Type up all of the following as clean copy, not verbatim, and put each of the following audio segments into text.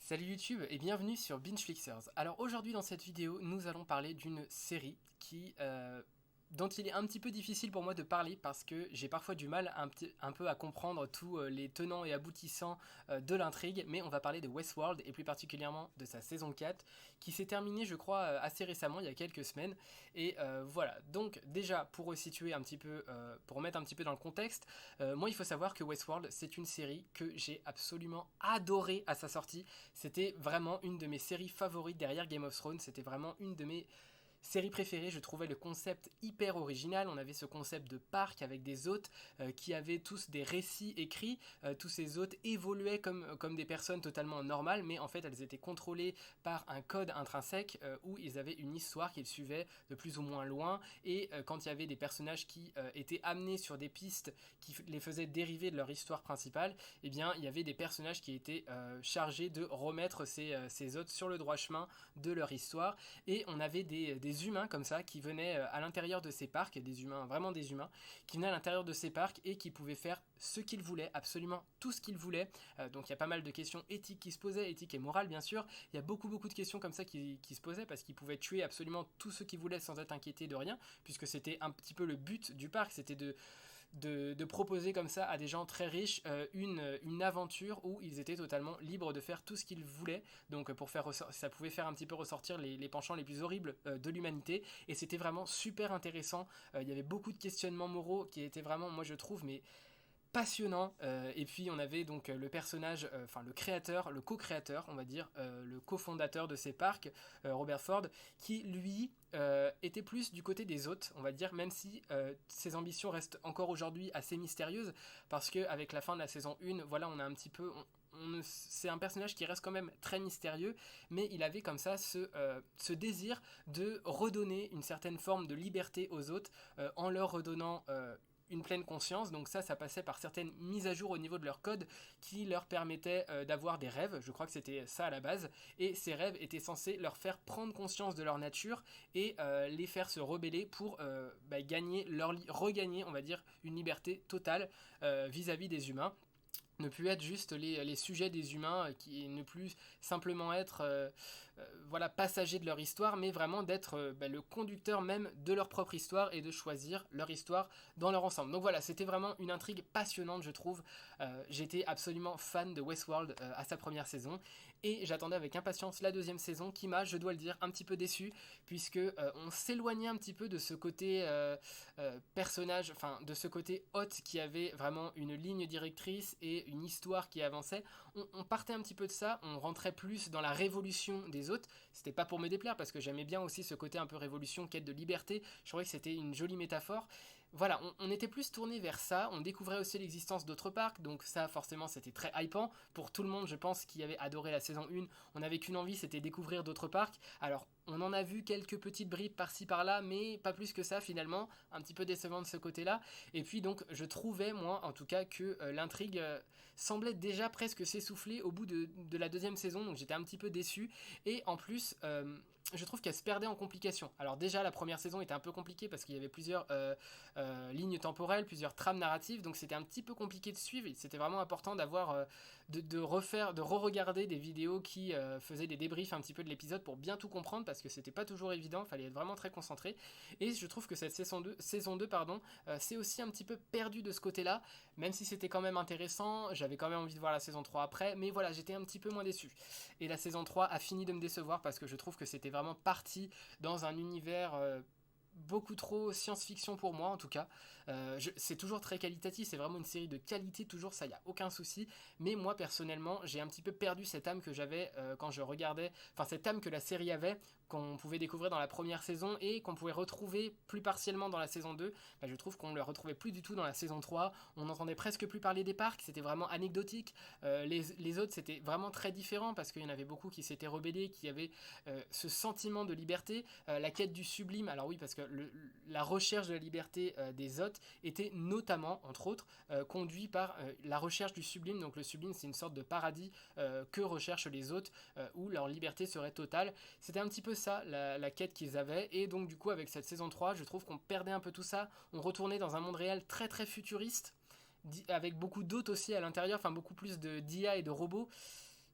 Salut YouTube et bienvenue sur BingeFlixers. Alors aujourd'hui dans cette vidéo, nous allons parler d'une série dont il est un petit peu difficile pour moi de parler parce que j'ai parfois du mal un peu à comprendre tous les tenants et aboutissants de l'intrigue, mais on va parler de Westworld et plus particulièrement de sa saison 4 qui s'est terminée je crois assez récemment, il y a quelques semaines. Et voilà, donc déjà pour resituer un petit peu, pour remettre un petit peu dans le contexte, moi il faut savoir que Westworld c'est une série que j'ai absolument adorée à sa sortie. C'était vraiment une de mes séries favorites derrière Game of Thrones, c'était vraiment une de mes série préférée. Je trouvais le concept hyper original. On avait ce concept de parc avec des hôtes qui avaient tous des récits écrits. Tous ces hôtes évoluaient comme des personnes totalement normales, mais en fait elles étaient contrôlées par un code intrinsèque où ils avaient une histoire qu'ils suivaient de plus ou moins loin. Et quand il y avait des personnages qui étaient amenés sur des pistes qui les faisaient dériver de leur histoire principale, eh bien il y avait des personnages qui étaient chargés de remettre ces hôtes sur le droit chemin de leur histoire. Et on avait des humains comme ça qui venaient à l'intérieur de ces parcs, des humains, vraiment des humains, qui venaient à l'intérieur de ces parcs et qui pouvaient faire ce qu'ils voulaient, absolument tout ce qu'ils voulaient. Donc il y a pas mal de questions éthiques qui se posaient, éthiques et morales bien sûr. Il y a beaucoup de questions comme ça qui se posaient parce qu'ils pouvaient tuer absolument tout ce qu'ils voulaient sans être inquiétés de rien, puisque c'était un petit peu le but du parc, c'était de proposer comme ça à des gens très riches une aventure où ils étaient totalement libres de faire tout ce qu'ils voulaient. Donc ça pouvait faire un petit peu ressortir les penchants les plus horribles de l'humanité, et c'était vraiment super intéressant. Il y avait beaucoup de questionnements moraux qui étaient vraiment, moi je trouve, mais passionnant. Et puis on avait donc le personnage, enfin le créateur, le co-créateur, on va dire, le cofondateur de ces parcs, Robert Ford, qui lui était plus du côté des hôtes, on va dire, même si ses ambitions restent encore aujourd'hui assez mystérieuses, parce qu'avec la fin de la saison 1, voilà, on a un petit peu... c'est un personnage qui reste quand même très mystérieux, mais il avait comme ça ce désir de redonner une certaine forme de liberté aux hôtes en leur redonnant une pleine conscience. Donc ça passait par certaines mises à jour au niveau de leur code qui leur permettaient d'avoir des rêves. Je crois que c'était ça à la base. Et ces rêves étaient censés leur faire prendre conscience de leur nature et les faire se rebeller pour regagner, on va dire, une liberté totale vis-à-vis des humains, ne plus être juste les sujets des humains, qui ne plus simplement être voilà, passagers de leur histoire, mais vraiment d'être le conducteur même de leur propre histoire et de choisir leur histoire dans leur ensemble. Donc voilà, c'était vraiment une intrigue passionnante, je trouve. J'étais absolument fan de Westworld à sa première saison, et j'attendais avec impatience la deuxième saison qui m'a, je dois le dire, un petit peu déçu, puisque on s'éloignait un petit peu de ce côté personnage, enfin de ce côté hôte qui avait vraiment une ligne directrice et une histoire qui avançait. On partait un petit peu de ça, on rentrait plus dans la révolution des autres. C'était pas pour me déplaire parce que j'aimais bien aussi ce côté un peu révolution, quête de liberté. Je trouvais que c'était une jolie métaphore. Voilà, on était plus tourné vers ça. On découvrait aussi l'existence d'autres parcs, donc ça forcément c'était très hypant pour tout le monde, je pense, qui avait adoré la saison 1. On n'avait qu'une envie, c'était découvrir d'autres parcs. Alors on en a vu quelques petites bribes par-ci par-là, mais pas plus que ça finalement, un petit peu décevant de ce côté-là. Et puis donc je trouvais, moi en tout cas, que l'intrigue semblait déjà presque s'essouffler au bout de la deuxième saison, donc j'étais un petit peu déçu. Et en plus, je trouve qu'elle se perdait en complications. Alors déjà la première saison était un peu compliquée parce qu'il y avait plusieurs lignes temporelles, plusieurs trames narratives, donc c'était un petit peu compliqué de suivre. C'était vraiment important d'avoir de re-regarder des vidéos qui faisaient des débriefs un petit peu de l'épisode pour bien tout comprendre, parce que c'était pas toujours évident, il fallait être vraiment très concentré. Et je trouve que cette saison 2 pardon, c'est aussi un petit peu perdu de ce côté-là, même si c'était quand même intéressant, j'avais quand même envie de voir la saison 3 après, mais voilà, j'étais un petit peu moins déçu. Et la saison 3 a fini de me décevoir parce que je trouve que c'était vraiment parti dans un univers beaucoup trop science-fiction pour moi en tout cas. C'est toujours très qualitatif, c'est vraiment une série de qualité, toujours, ça y a aucun souci, mais moi personnellement j'ai un petit peu perdu cette âme que j'avais quand je regardais, enfin cette âme que la série avait, qu'on pouvait découvrir dans la première saison et qu'on pouvait retrouver plus partiellement dans la saison 2. Je trouve qu'on ne le retrouvait plus du tout dans la saison 3, on n'entendait presque plus parler des parcs, c'était vraiment anecdotique. Les autres c'était vraiment très différent parce qu'il y en avait beaucoup qui s'étaient rebellés, qui avaient ce sentiment de liberté, la quête du sublime. Alors oui, parce que la recherche de la liberté des hôtes était notamment, entre autres, conduit par la recherche du sublime. Donc le sublime, c'est une sorte de paradis que recherchent les hôtes, où leur liberté serait totale. C'était un petit peu ça, la quête qu'ils avaient. Et donc du coup, avec cette saison 3, je trouve qu'on perdait un peu tout ça. On retournait dans un monde réel très très futuriste, avec beaucoup d'hôtes aussi à l'intérieur, enfin beaucoup plus d'IA et de robots.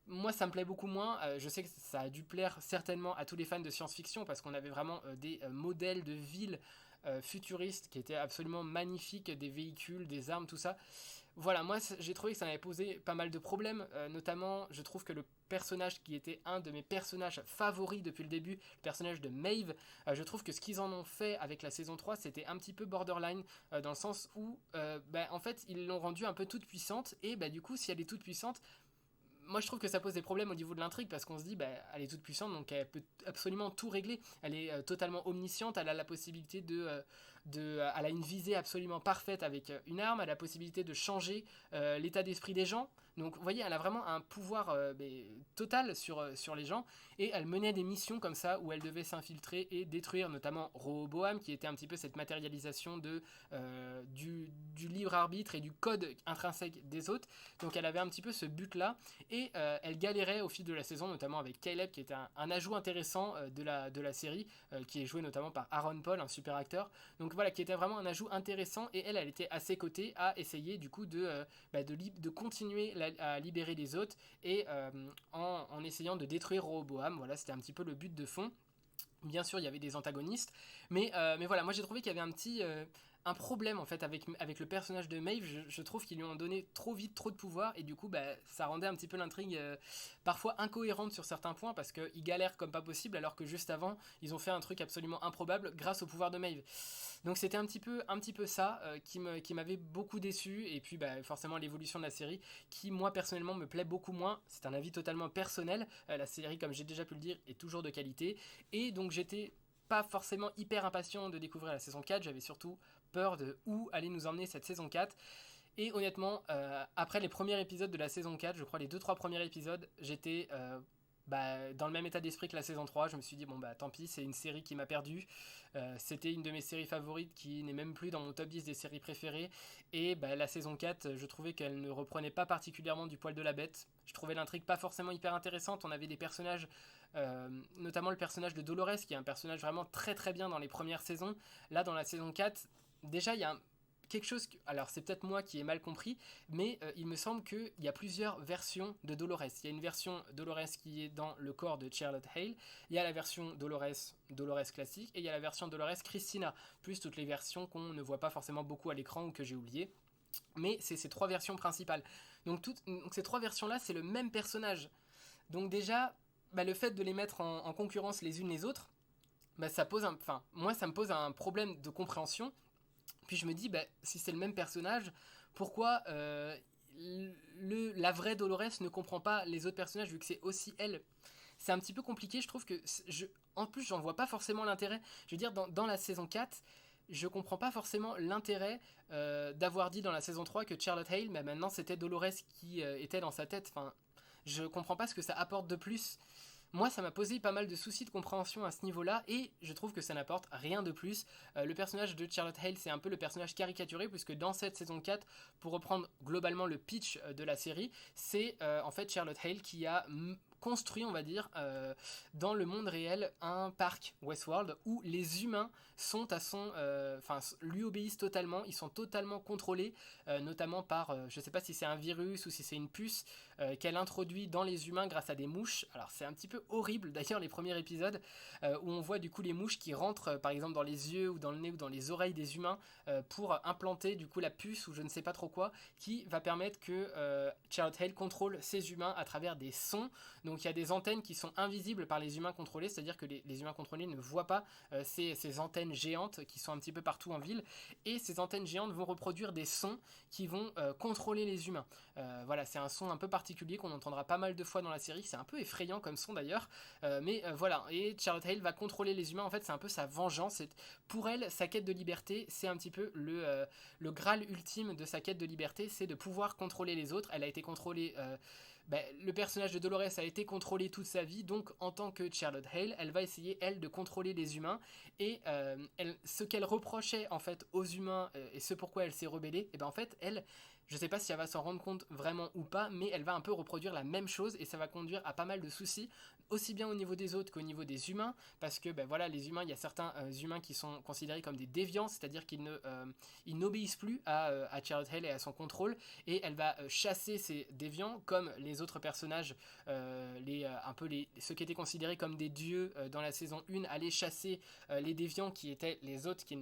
moi, ça me plaît beaucoup moins. Je sais que ça a dû plaire certainement à tous les fans de science-fiction parce qu'on avait vraiment des modèles de villes futuristes qui étaient absolument magnifiques, des véhicules, des armes, tout ça. Voilà, moi j'ai trouvé que ça m'avait posé pas mal de problèmes, notamment je trouve que le personnage qui était un de mes personnages favoris depuis le début, le personnage de Maeve, je trouve que ce qu'ils en ont fait avec la saison 3 c'était un petit peu borderline, dans le sens où en fait ils l'ont rendue un peu toute puissante et du coup si elle est toute puissante, moi je trouve que ça pose des problèmes au niveau de l'intrigue parce qu'on se dit elle est toute puissante donc elle peut absolument tout régler, elle est totalement omnisciente, elle a la possibilité elle a une visée absolument parfaite avec une arme, elle a la possibilité de changer l'état d'esprit des gens, donc vous voyez elle a vraiment un pouvoir total sur les gens et elle menait des missions comme ça où elle devait s'infiltrer et détruire notamment Rehoboam qui était un petit peu cette matérialisation du libre arbitre et du code intrinsèque des autres, donc elle avait un petit peu ce but là et elle galérait au fil de la saison, notamment avec Caleb, qui était un ajout intéressant de la série, qui est joué notamment par Aaron Paul, un super acteur. Donc voilà, qui était vraiment un ajout intéressant. Et elle était à ses côtés à essayer du coup de continuer à libérer les autres et en essayant de détruire Rehoboam. Voilà, c'était un petit peu le but de fond. Bien sûr, il y avait des antagonistes, mais voilà, moi j'ai trouvé qu'il y avait un problème en fait avec le personnage de Maeve. Je trouve qu'ils lui ont donné trop vite trop de pouvoir et du coup ça rendait un petit peu l'intrigue parfois incohérente sur certains points parce qu'ils galèrent comme pas possible alors que juste avant ils ont fait un truc absolument improbable grâce au pouvoir de Maeve. Donc c'était un petit peu ça qui m'avait beaucoup déçu et puis forcément l'évolution de la série qui moi personnellement me plaît beaucoup moins. C'est un avis totalement personnel. La série comme j'ai déjà pu le dire est toujours de qualité et donc j'étais pas forcément hyper impatient de découvrir la saison 4, j'avais surtout peur de où allait nous emmener cette saison 4. Et honnêtement, après les premiers épisodes de la saison 4, je crois les 2-3 premiers épisodes, j'étais dans le même état d'esprit que la saison 3. Je me suis dit, bon tant pis, c'est une série qui m'a perdu. C'était une de mes séries favorites qui n'est même plus dans mon top 10 des séries préférées. Et la saison 4, je trouvais qu'elle ne reprenait pas particulièrement du poil de la bête. Je trouvais l'intrigue pas forcément hyper intéressante. On avait des personnages, notamment le personnage de Dolores, qui est un personnage vraiment très très bien dans les premières saisons. Là, dans la saison 4, déjà, il y a quelque chose alors c'est peut-être moi qui ai mal compris, mais il me semble qu'il y a plusieurs versions de Dolores. Il y a une version Dolores qui est dans le corps de Charlotte Hale, il y a la version Dolores classique, et il y a la version Dolores Christina, plus toutes les versions qu'on ne voit pas forcément beaucoup à l'écran ou que j'ai oublié. Mais c'est ces trois versions principales. Donc ces trois versions-là, c'est le même personnage. Donc déjà, le fait de les mettre en concurrence les unes les autres, ça pose moi ça me pose un problème de compréhension. Puis je me dis, si c'est le même personnage, pourquoi la vraie Dolores ne comprend pas les autres personnages vu que c'est aussi elle? C'est un petit peu compliqué, je trouve que en plus j'en vois pas forcément l'intérêt. Je veux dire, dans la saison 4, je comprends pas forcément l'intérêt d'avoir dit dans la saison 3 que Charlotte Hale, mais maintenant c'était Dolores qui était dans sa tête. Enfin, je comprends pas ce que ça apporte de plus. Moi, ça m'a posé pas mal de soucis de compréhension à ce niveau-là, et je trouve que ça n'apporte rien de plus. Le personnage de Charlotte Hale, c'est un peu le personnage caricaturé, puisque dans cette saison 4, pour reprendre globalement le pitch de la série, c'est en fait Charlotte Hale qui a construit, on va dire, dans le monde réel, un parc Westworld où les humains sont lui obéissent totalement, ils sont totalement contrôlés, notamment par, je sais pas si c'est un virus ou si c'est une puce qu'elle introduit dans les humains grâce à des mouches. Alors c'est un petit peu horrible d'ailleurs les premiers épisodes où on voit du coup les mouches qui rentrent par exemple dans les yeux ou dans le nez ou dans les oreilles des humains pour implanter du coup la puce ou je ne sais pas trop quoi qui va permettre que Charlotte Hale contrôle ces humains à travers des sons. Donc il y a des antennes qui sont invisibles par les humains contrôlés, c'est-à-dire que les humains contrôlés ne voient pas ces antennes géantes qui sont un petit peu partout en ville, et ces antennes géantes vont reproduire des sons qui vont contrôler les humains. Voilà, c'est un son un peu particulier qu'on entendra pas mal de fois dans la série, c'est un peu effrayant comme son d'ailleurs, mais voilà, et Charlotte Hale va contrôler les humains, en fait c'est un peu sa vengeance, pour elle, sa quête de liberté, c'est un petit peu le Graal ultime de sa quête de liberté, c'est de pouvoir contrôler les autres. Elle a été contrôlée... le personnage de Dolores a été contrôlé toute sa vie, donc en tant que Charlotte Hale, elle va essayer, elle, de contrôler les humains, et ce qu'elle reprochait en fait aux humains, et ce pourquoi elle s'est rebellée, et en fait, elle, Je sais pas si elle va s'en rendre compte vraiment ou pas, mais elle va un peu reproduire la même chose et ça va conduire à pas mal de soucis, aussi bien au niveau des autres qu'au niveau des humains, parce que ben voilà, les humains, il y a certains humains qui sont considérés comme des déviants, c'est-à-dire qu'ils ils n'obéissent plus à Charlotte Hale et à son contrôle, et elle va chasser ces déviants comme les autres personnages, un peu ceux qui étaient considérés comme des dieux dans la saison 1, allaient chasser les déviants qui étaient les autres qui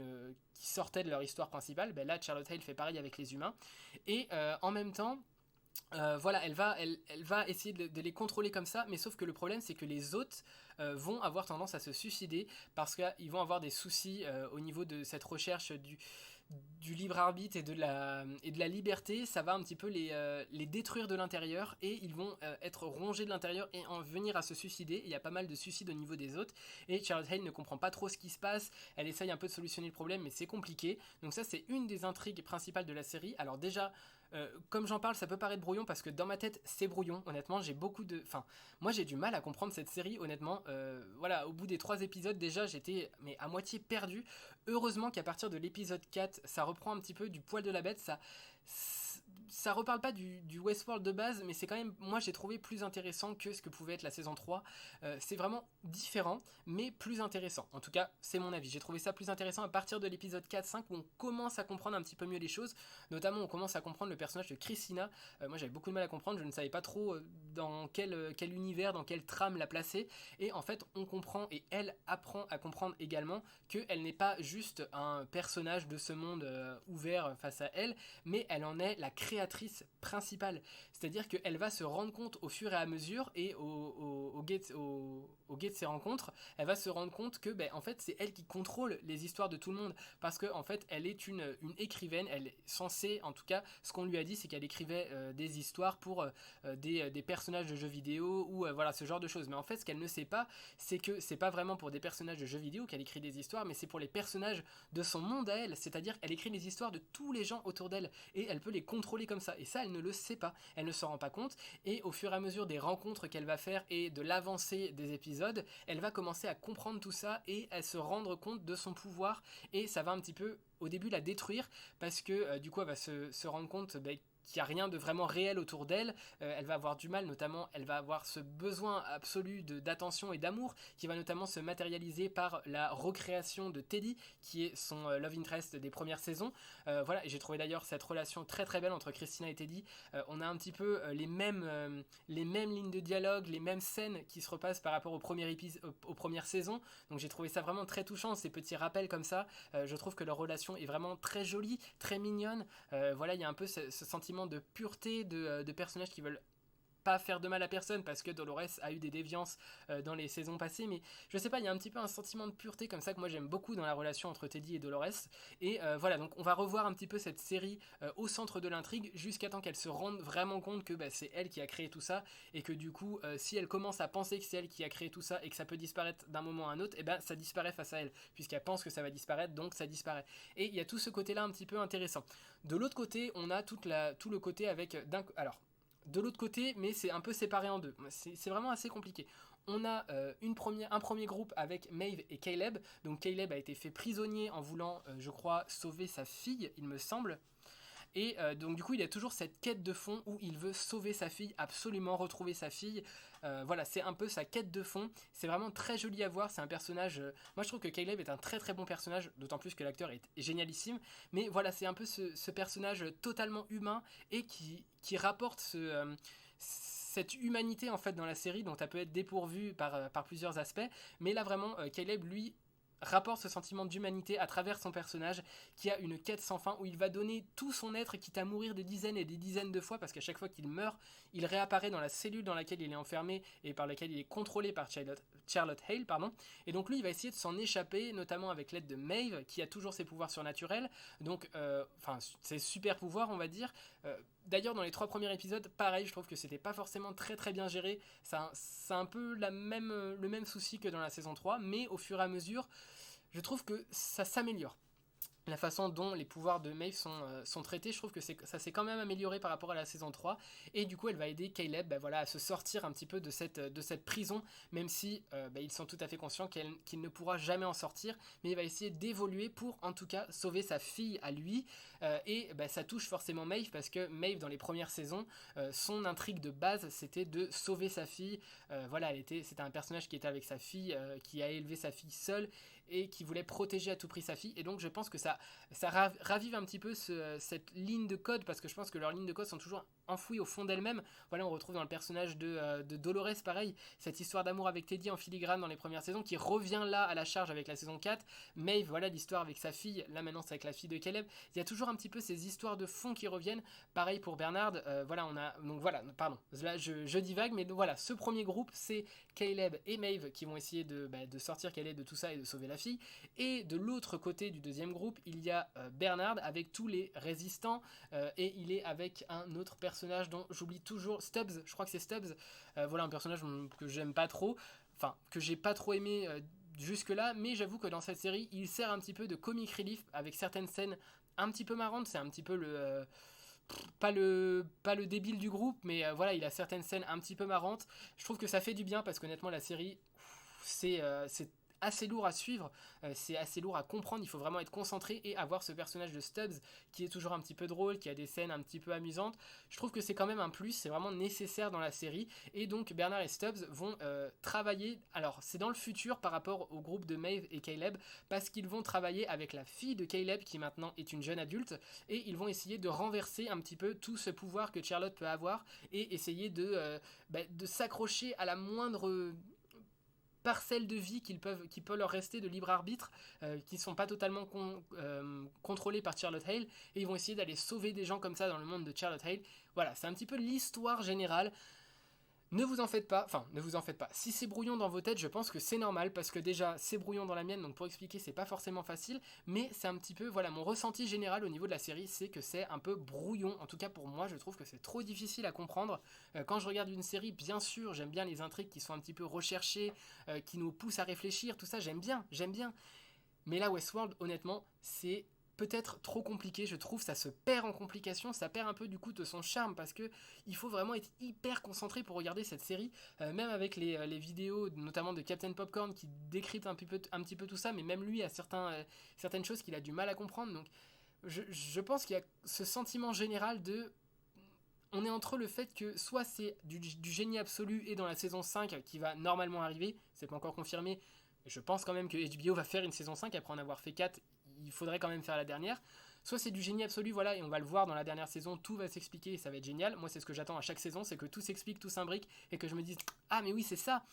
sortaient de leur histoire principale. Ben là, Charlotte Hale fait pareil avec les humains. Et en même temps, voilà, elle va essayer de les contrôler comme ça, mais sauf que le problème c'est que les autres vont avoir tendance à se suicider parce qu'ils vont avoir des soucis au niveau de cette recherche du libre arbitre et de la liberté. Ça va un petit peu les détruire de l'intérieur et ils vont être rongés de l'intérieur et en venir à se suicider. Il y a pas mal de suicides au niveau des autres et Charlotte Hale ne comprend pas trop ce qui se passe. Elle essaye un peu de solutionner le problème, mais c'est compliqué. Donc ça, c'est une des intrigues principales de la série. Alors déjà, comme j'en parle, ça peut paraître brouillon parce que dans ma tête, c'est brouillon. Honnêtement, moi, j'ai du mal à comprendre cette série. Honnêtement, voilà, au bout des 3 épisodes, déjà, j'étais mais à moitié perdu. Heureusement qu'à partir de l'épisode 4, ça reprend un petit peu du poil de la bête. Ça reparle pas du Westworld de base, mais c'est quand même, moi j'ai trouvé plus intéressant que ce que pouvait être la saison 3. C'est vraiment différent, mais plus intéressant. En tout cas, c'est mon avis. J'ai trouvé ça plus intéressant à partir de l'épisode 4-5 où on commence à comprendre un petit peu mieux les choses. Notamment, on commence à comprendre le personnage de Christina. Moi j'avais beaucoup de mal à comprendre, je ne savais pas trop dans quel univers, dans quelle trame la placer. Et en fait, on comprend et elle apprend à comprendre également qu'elle n'est pas juste un personnage de ce monde ouvert face à elle, mais elle en est la créatrice principale. C'est-à-dire qu'elle va se rendre compte au fur et à mesure et au guet de ses rencontres, elle va se rendre compte que en fait c'est elle qui contrôle les histoires de tout le monde parce que en fait elle est une écrivaine, elle est censée, en tout cas ce qu'on lui a dit c'est qu'elle écrivait des histoires pour des personnages de jeux vidéo ou voilà ce genre de choses. Mais en fait ce qu'elle ne sait pas c'est que c'est pas vraiment pour des personnages de jeux vidéo qu'elle écrit des histoires, mais c'est pour les personnages de son monde à elle. C'est-à-dire qu'elle écrit les histoires de tous les gens autour d'elle et elle peut les contrôler comme ça. Et ça, elle ne le sait pas. Elle ne s'en rend pas compte. Et au fur et à mesure des rencontres qu'elle va faire et de l'avancée des épisodes, elle va commencer à comprendre tout ça et à se rendre compte de son pouvoir. Et ça va un petit peu, au début, la détruire parce que du coup, elle va se rendre compte qu'il n'y a rien de vraiment réel autour d'elle. Elle va avoir du mal, notamment, elle va avoir ce besoin absolu d'attention et d'amour qui va notamment se matérialiser par la recréation de Teddy, qui est son love interest des premières saisons. Voilà, et j'ai trouvé d'ailleurs cette relation très très belle entre Christina et Teddy. On a un petit peu les mêmes lignes de dialogue, les mêmes scènes qui se repassent par rapport aux premières saisons. Donc j'ai trouvé ça vraiment très touchant, ces petits rappels comme ça. Je trouve que leur relation est vraiment très jolie, très mignonne. Voilà, il y a un peu ce sentiment de pureté de personnages qui veulent pas faire de mal à personne parce que Dolores a eu des déviances dans les saisons passées, mais je sais pas, il y a un petit peu un sentiment de pureté comme ça que moi j'aime beaucoup dans la relation entre Teddy et Dolores. Et voilà, donc on va revoir un petit peu cette série au centre de l'intrigue jusqu'à temps qu'elle se rende vraiment compte que c'est elle qui a créé tout ça et que du coup si elle commence à penser que c'est elle qui a créé tout ça et que ça peut disparaître d'un moment à un autre, et ça disparaît face à elle puisqu'elle pense que ça va disparaître, donc ça disparaît. Et il y a tout ce côté là un petit peu intéressant. De l'autre côté, on a tout le côté avec alors de l'autre côté, mais c'est un peu séparé en deux. C'est vraiment assez compliqué. On a un premier groupe avec Maeve et Caleb. Donc Caleb a été fait prisonnier en voulant, je crois, sauver sa fille, il me semble. Et donc du coup, il y a toujours cette quête de fond où il veut sauver sa fille, absolument retrouver sa fille. Voilà, c'est un peu sa quête de fond. C'est vraiment très joli à voir. C'est un personnage. Moi, je trouve que Caleb est un très très bon personnage, d'autant plus que l'acteur est génialissime. Mais voilà, c'est un peu ce personnage totalement humain et qui rapporte cette humanité en fait dans la série dont elle peut être dépourvue par plusieurs aspects. Mais là, vraiment, Caleb, lui, rapporte ce sentiment d'humanité à travers son personnage qui a une quête sans fin où il va donner tout son être quitte à mourir des dizaines et des dizaines de fois parce qu'à chaque fois qu'il meurt il réapparaît dans la cellule dans laquelle il est enfermé et par laquelle il est contrôlé par Charlotte Hale et donc lui il va essayer de s'en échapper notamment avec l'aide de Maeve qui a toujours ses pouvoirs surnaturels donc ses super pouvoirs on va dire. D'ailleurs dans les 3 premiers épisodes pareil je trouve que c'était pas forcément très très bien géré, c'est un peu le même souci que dans la saison 3 mais au fur et à mesure je trouve que ça s'améliore. la façon dont les pouvoirs de Maeve sont traités, je trouve que ça s'est quand même amélioré par rapport à la saison 3, et du coup elle va aider Caleb voilà, à se sortir un petit peu de cette prison, même si ils sont tout à fait conscients qu'il ne pourra jamais en sortir, mais il va essayer d'évoluer pour en tout cas sauver sa fille à lui, et ça touche forcément Maeve, parce que Maeve dans les premières saisons, son intrigue de base c'était de sauver sa fille, voilà, c'était un personnage qui était avec sa fille, qui a élevé sa fille seule, et qui voulait protéger à tout prix sa fille, et donc je pense que ça ravive un petit peu cette ligne de code, parce que je pense que leurs lignes de code sont toujours enfouies au fond d'elles-mêmes. Voilà, on retrouve dans le personnage de Dolores, pareil, cette histoire d'amour avec Teddy en filigrane dans les premières saisons, qui revient là à la charge avec la saison 4. Maeve, voilà, l'histoire avec sa fille, là maintenant c'est avec la fille de Caleb. Il y a toujours un petit peu ces histoires de fond qui reviennent. Pareil pour Bernard, voilà, donc voilà, pardon, là je divague, mais voilà, ce premier groupe, c'est Caleb et Maeve qui vont essayer de sortir Caleb de tout ça et de sauver la fille. Et de l'autre côté du deuxième groupe, il y a Bernard avec tous les résistants, et il est avec un autre personnage dont j'oublie toujours, Stubbs, je crois que c'est Stubbs, voilà, un personnage que j'aime pas trop, enfin que j'ai pas trop aimé jusque là, mais j'avoue que dans cette série il sert un petit peu de comic relief avec certaines scènes un petit peu marrantes. C'est un petit peu pas le débile du groupe, mais voilà, il a certaines scènes un petit peu marrantes. Je trouve que ça fait du bien, parce qu'honnêtement la série c'est assez lourd à suivre, c'est assez lourd à comprendre, il faut vraiment être concentré, et avoir ce personnage de Stubbs qui est toujours un petit peu drôle, qui a des scènes un petit peu amusantes, je trouve que c'est quand même un plus, c'est vraiment nécessaire dans la série. Et donc Bernard et Stubbs vont travailler, alors c'est dans le futur par rapport au groupe de Maeve et Caleb, parce qu'ils vont travailler avec la fille de Caleb qui maintenant est une jeune adulte, et ils vont essayer de renverser un petit peu tout ce pouvoir que Charlotte peut avoir, et essayer de s'accrocher à la moindre parcelles de vie qui peut leur rester de libre arbitre, qui ne sont pas totalement contrôlées par Charlotte Hale, et ils vont essayer d'aller sauver des gens comme ça dans le monde de Charlotte Hale. Voilà, c'est un petit peu l'histoire générale. Ne vous en faites pas, enfin ne vous en faites pas. Si c'est brouillon dans vos têtes, je pense que c'est normal, parce que déjà c'est brouillon dans la mienne, donc pour expliquer c'est pas forcément facile, mais c'est un petit peu, voilà, mon ressenti général au niveau de la série, c'est que c'est un peu brouillon. En tout cas pour moi, je trouve que c'est trop difficile à comprendre. Quand je regarde une série, bien sûr, j'aime bien les intrigues qui sont un petit peu recherchées, qui nous poussent à réfléchir, tout ça j'aime bien. Mais là, Westworld, honnêtement, c'est peut-être trop compliqué, je trouve, ça se perd en complications, ça perd un peu du coup de son charme, parce que il faut vraiment être hyper concentré pour regarder cette série, même avec les vidéos notamment de Captain Popcorn qui décrypte un petit peu tout ça, mais même lui a certaines choses qu'il a du mal à comprendre. Donc je pense qu'il y a ce sentiment général de... On est entre le fait que soit c'est du génie absolu, et dans la saison 5 qui va normalement arriver, c'est pas encore confirmé, je pense quand même que HBO va faire une saison 5 après en avoir fait 4, il faudrait quand même faire la dernière. Soit c'est du génie absolu, voilà, et on va le voir dans la dernière saison, tout va s'expliquer et ça va être génial. Moi, c'est ce que j'attends à chaque saison, c'est que tout s'explique, tout s'imbrique, et que je me dise ah mais oui c'est ça.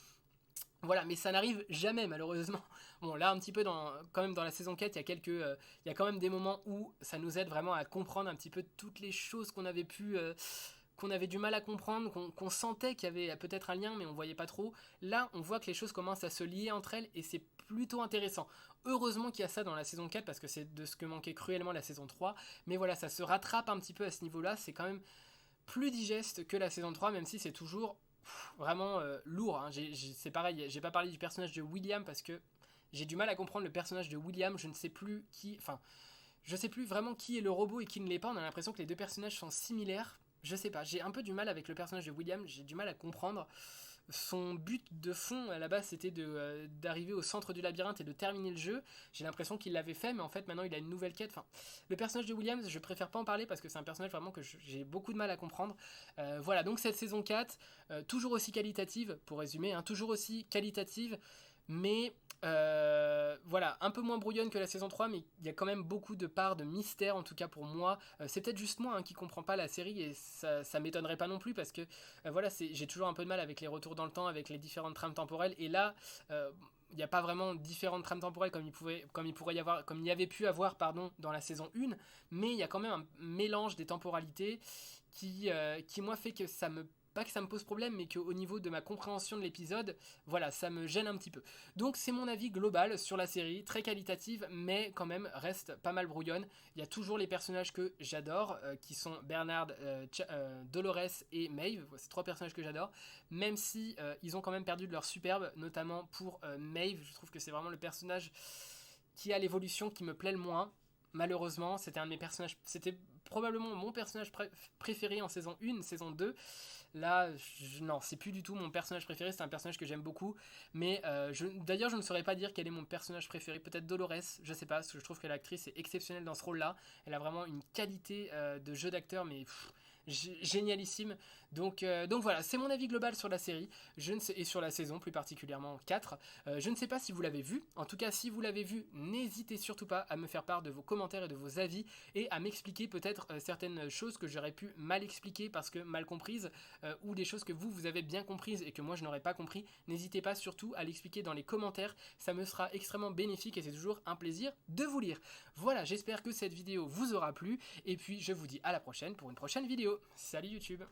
Voilà, mais ça n'arrive jamais malheureusement. Bon, là un petit peu quand même dans la saison 4, il y a quand même des moments où ça nous aide vraiment à comprendre un petit peu toutes les choses qu'on avait du mal à comprendre, qu'on sentait qu'il y avait peut-être un lien, mais on voyait pas trop. Là, on voit que les choses commencent à se lier entre elles, et c'est plutôt intéressant. Heureusement qu'il y a ça dans la saison 4, parce que c'est de ce que manquait cruellement la saison 3. Mais voilà, ça se rattrape un petit peu à ce niveau-là. C'est quand même plus digeste que la saison 3, même si c'est toujours vraiment lourd. Hein. C'est pareil, j'ai pas parlé du personnage de William, parce que j'ai du mal à comprendre le personnage de William. Je ne sais plus qui... Enfin, je sais plus vraiment qui est le robot et qui ne l'est pas. On a l'impression que les deux personnages sont similaires. Je sais pas, j'ai un peu du mal avec le personnage de William, j'ai du mal à comprendre. Son but de fond à la base c'était d'arriver au centre du labyrinthe et de terminer le jeu. J'ai l'impression qu'il l'avait fait, mais en fait maintenant il a une nouvelle quête. Enfin, le personnage de William, je préfère pas en parler, parce que c'est un personnage vraiment que j'ai beaucoup de mal à comprendre. Voilà, donc cette saison 4, toujours aussi qualitative, pour résumer, hein, toujours aussi qualitative, mais voilà, un peu moins brouillonne que la saison 3, mais il y a quand même beaucoup de parts de mystère, en tout cas pour moi. C'est peut-être juste moi qui comprends pas la série, et ça m'étonnerait pas non plus, parce que voilà, j'ai toujours un peu de mal avec les retours dans le temps, avec les différentes trames temporelles, et là il n'y a pas vraiment différentes trames temporelles comme il y avait pu avoir dans la saison 1, mais il y a quand même un mélange des temporalités qui moi fait que ça me pas que ça me pose problème, mais qu'au niveau de ma compréhension de l'épisode, voilà, ça me gêne un petit peu. Donc c'est mon avis global sur la série, très qualitative, mais quand même reste pas mal brouillonne. Il y a toujours les personnages que j'adore, qui sont Bernard, Dolores et Maeve. C'est trois personnages que j'adore, même si ils ont quand même perdu de leur superbe, notamment pour Maeve. Je trouve que c'est vraiment le personnage qui a l'évolution qui me plaît le moins. malheureusement, c'était un de mes personnages, c'était probablement mon personnage préféré en saison 1, saison 2. Là, non, c'est plus du tout mon personnage préféré, c'est un personnage que j'aime beaucoup, mais d'ailleurs, je ne saurais pas dire quel est mon personnage préféré, peut-être Dolores, je sais pas, parce que je trouve que l'actrice est exceptionnelle dans ce rôle-là, elle a vraiment une qualité de jeu d'acteur, mais génialissime. Donc voilà, c'est mon avis global sur la série, je ne sais, et sur la saison plus particulièrement 4. Je ne sais pas si vous l'avez vu, en tout cas si vous l'avez vu, n'hésitez surtout pas à me faire part de vos commentaires et de vos avis, et à m'expliquer peut-être certaines choses que j'aurais pu mal expliquer parce que mal comprises, ou des choses que vous avez bien comprises et que moi je n'aurais pas compris. N'hésitez pas surtout à l'expliquer dans les commentaires, ça me sera extrêmement bénéfique et c'est toujours un plaisir de vous lire. Voilà, j'espère que cette vidéo vous aura plu, et puis je vous dis à la prochaine pour une prochaine vidéo. Salut YouTube!